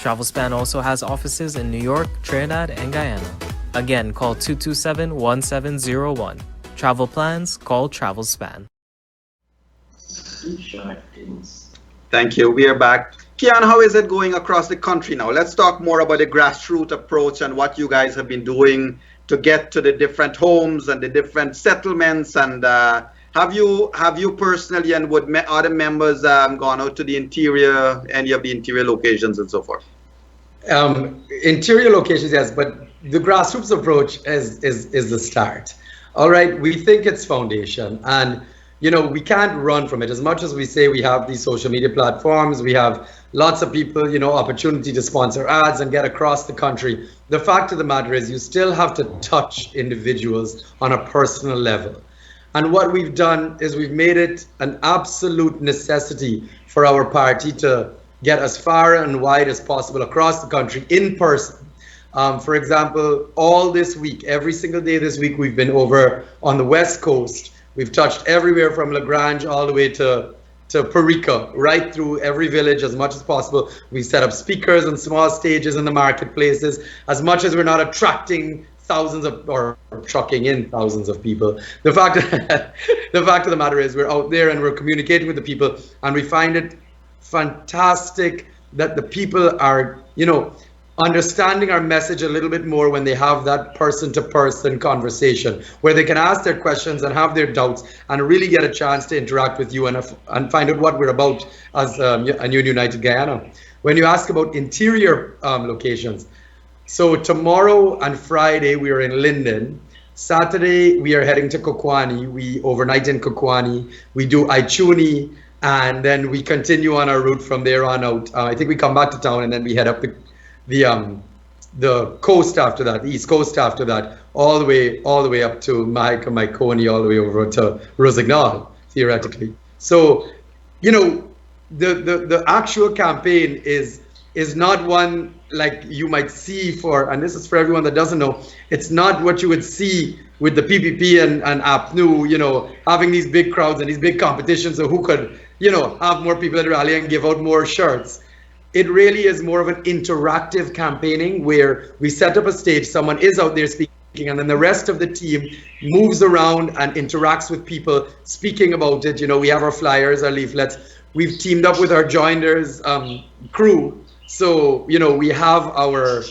Travelspan also has offices in New York, Trinidad, and Guyana. Again, call 227-1701. Travel plans, call Travelspan. Thank you. We are back. Kian, how is it going across the country now? Let's talk more about the grassroots approach and what you guys have been doing to get to the different homes and the different settlements. And have you personally and with other members gone out to the interior, any of the interior locations and so forth? Interior locations, yes, but the grassroots approach is the start. All right, we think it's foundation, and we can't run from it. As much as we say we have these social media platforms, we have lots of people, opportunity to sponsor ads and get across the country. The fact of the matter is you still have to touch individuals on a personal level. And what we've done is we've made it an absolute necessity for our party to get as far and wide as possible across the country in person. For example, all this week, every single day this week, we've been over on the West Coast. We've touched everywhere from Lagrange all the way to Parika, right through every village as much as possible. We set up speakers and small stages in the marketplaces. As much as we're not attracting thousands of, or trucking in thousands of people, the fact of the matter is we're out there and we're communicating with the people, and we find it fantastic that the people are, understanding our message a little bit more when they have that person-to-person conversation where they can ask their questions and have their doubts and really get a chance to interact with you and find out what we're about as a new United Guyana. When you ask about interior locations, so tomorrow and Friday we are in Linden. Saturday we are heading to Kokwani. We overnight in Kokwani. We do Aichuni, and then we continue on our route from there on out. I think we come back to town and then we head up the coast after that, the east coast after that, all the way up to Mahika, Maikoni, all the way over to Rosignol, theoretically. So, you know, the actual campaign is not one like you might see for, and this is for everyone that doesn't know, it's not what you would see with the PPP and APNU, you know, having these big crowds and these big competitions of who could, you know, have more people at the rally and give out more shirts. It really is more of an interactive campaigning where we set up a stage, someone is out there speaking, and then the rest of the team moves around and interacts with people speaking about it. You know, we have our flyers, our leaflets. We've teamed up with our joiners crew. So, you know, we have our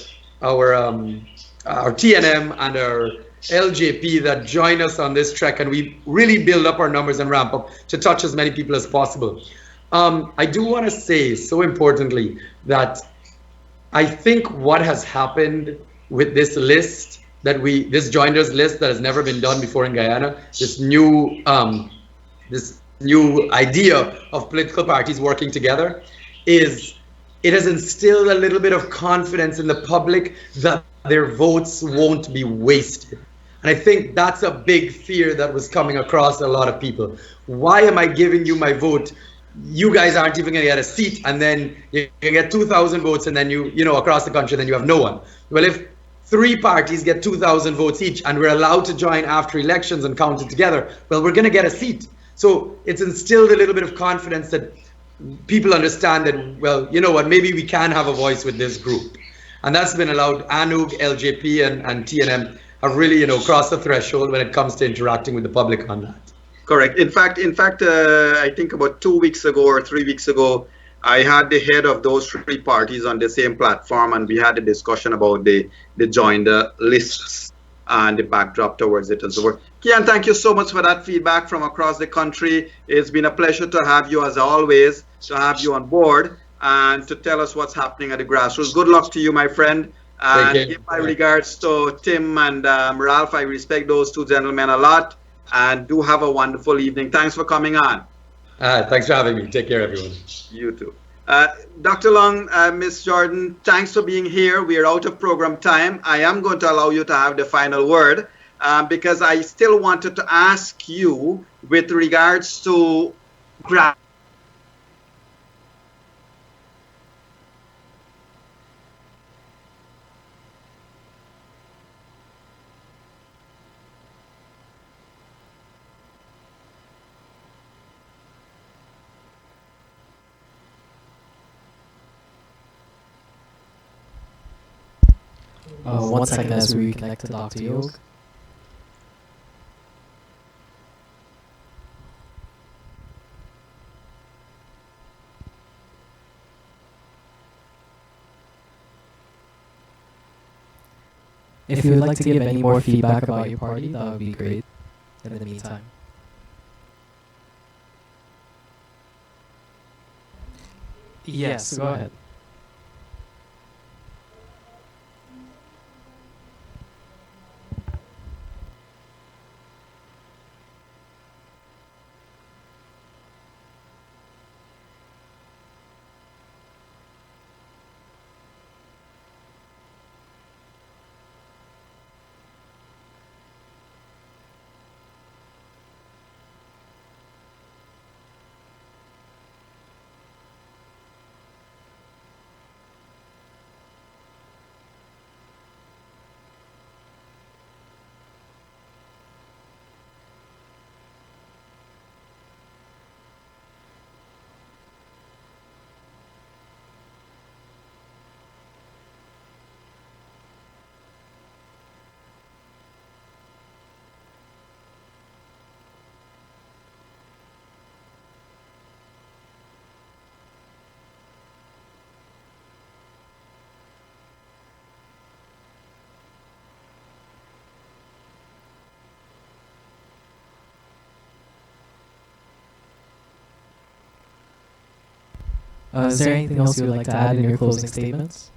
TNM and our LJP that join us on this trek, and we really build up our numbers and ramp up to touch as many people as possible. I do want to say, so importantly, that I think what has happened with this list this joiners list that has never been done before in Guyana, this new idea of political parties working together, is it has instilled a little bit of confidence in the public that their votes won't be wasted. And I think that's a big fear that was coming across a lot of people. Why am I giving you my vote? You guys aren't even going to get a seat, and then you get 2,000 votes, and then you know, across the country, then you have no one. Well, if 3 parties get 2,000 votes each, and we're allowed to join after elections and count it together, well, we're going to get a seat. So it's instilled a little bit of confidence that people understand that, well, you know what, maybe we can have a voice with this group. And that's been allowed. ANUG, LJP, and TNM have really, you know, crossed the threshold when it comes to interacting with the public on that. Correct. In fact, I think about 2 weeks ago or 3 weeks ago, I had the head of those 3 parties on the same platform, and we had a discussion about the joiner lists and the backdrop towards it and so forth. Kian, thank you so much for that feedback from across the country. It's been a pleasure to have you, as always, to have you on board and to tell us what's happening at the grassroots. Good luck to you, my friend. And give my regards to Tim and Ralph. I respect those 2 gentlemen a lot. And do have a wonderful evening. Thanks for coming on. Thanks for having me. Take care, everyone. You too. Dr. Leung, Ms. Jordan, thanks for being here. We are out of program time. I am going to allow you to have the final word because I still wanted to ask you with regards to One second as we reconnect to Dr. Yog. If you would like to give any more feedback about your party, that would be great in the meantime. Yes, go ahead. Is there anything else you would like to add in your closing statements?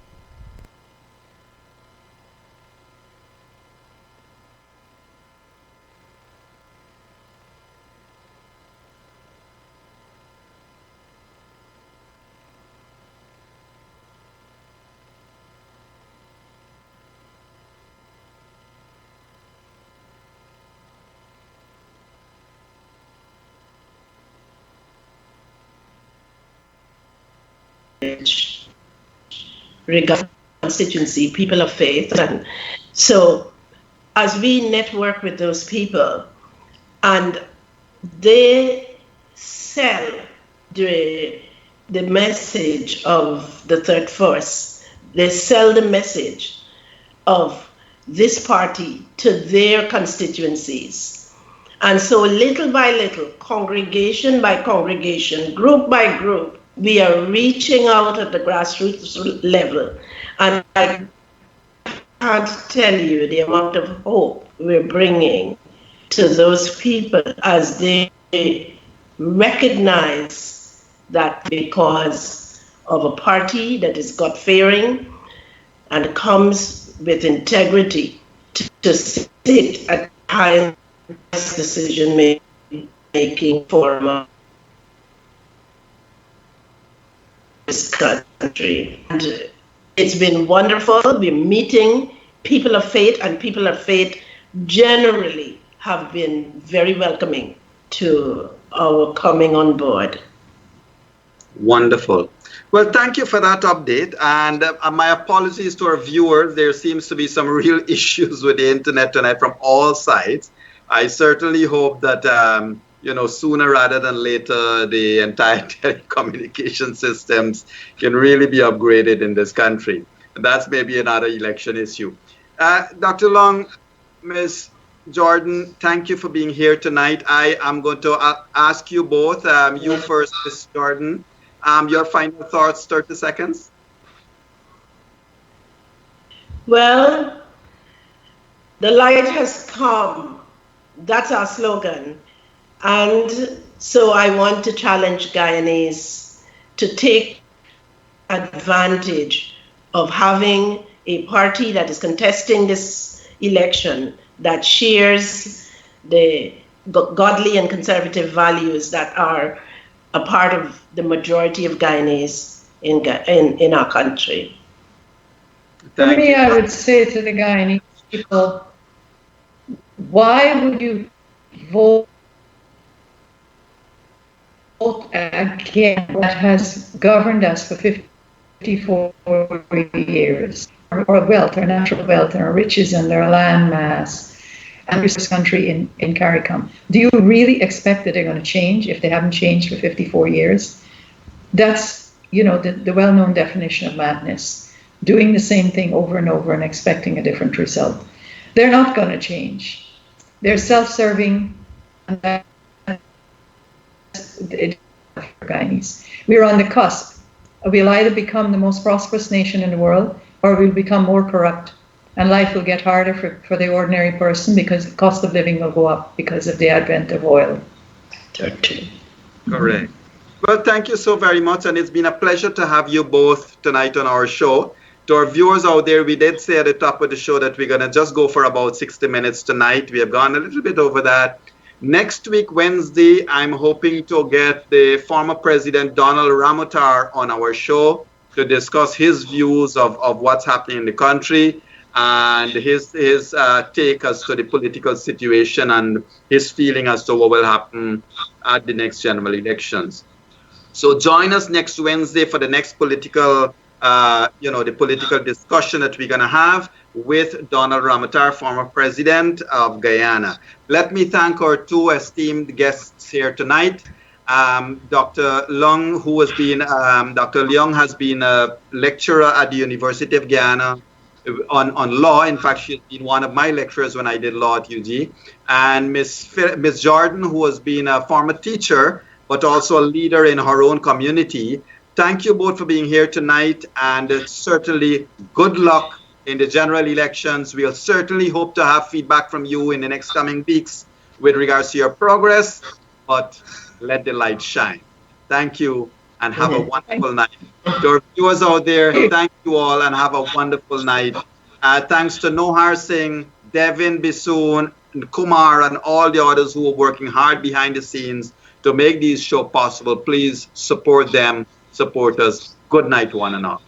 Regarding constituency, people of faith. And so as we network with those people and they sell the message of the third force, they sell the message of this party to their constituencies. And so little by little, congregation by congregation, group by group, we are reaching out at the grassroots level. And I can't tell you the amount of hope we're bringing to those people as they recognize that because of a party that is God-fearing and comes with integrity to sit at high decision-making forum of this country. And it's been wonderful. We're meeting people of faith, and people of faith generally have been very welcoming to our coming on board. Wonderful. Well, thank you for that update. And my apologies to our viewers. There seems to be some real issues with the internet tonight from all sides. I certainly hope that, sooner rather than letter, the entire telecommunication systems can really be upgraded in this country. That's maybe another election issue. Dr. Leung, Ms. Jordan, thank you for being here tonight. I am going to ask you both, you first, Ms. Jordan, your final thoughts, 30 seconds. Well, the light has come. That's our slogan. And so I want to challenge Guyanese to take advantage of having a party that is contesting this election that shares the godly and conservative values that are a part of the majority of Guyanese in our country. For me, I would say to the Guyanese people, why would you vote again what has governed us for 54 years? Our wealth, our natural wealth, and our riches and our land mass, and this country in CARICOM. Do you really expect that they're going to change if they haven't changed for 54 years? That's, the well-known definition of madness. Doing the same thing over and over and expecting a different result. They're not going to change. They're self-serving. And Guyanese. We're on the cusp. We'll either become the most prosperous nation in the world, or we'll become more corrupt. And life will get harder for the ordinary person because the cost of living will go up because of the advent of oil. Correct. Well, thank you so very much. And it's been a pleasure to have you both tonight on our show. To our viewers out there, we did say at the top of the show that we're going to just go for about 60 minutes tonight. We have gone a little bit over that. Next week, Wednesday, I'm hoping to get the former President Donald Ramotar on our show to discuss his views of what's happening in the country and his take as to the political situation and his feeling as to what will happen at the next general elections. So join us next Wednesday for the next political, the political discussion that we're going to have with Donald Ramotar, former president of Guyana. Let me thank our two esteemed guests here tonight. Dr. Leung, Dr. Leung has been a lecturer at the University of Guyana on law. In fact, she's been one of my lecturers when I did law at UG. And Ms. Jordan, who has been a former teacher, but also a leader in her own community. Thank you both for being here tonight, and certainly good luck in the general elections. We'll certainly hope to have feedback from you in the next coming weeks with regards to your progress, but let the light shine. Thank you and have a wonderful night. To our viewers out there, thank you all and have a wonderful night. Thanks to Nohar Singh, Devin Bisoon, and Kumar, and all the others who are working hard behind the scenes to make these shows possible. Please support them, support us. Good night, one and all.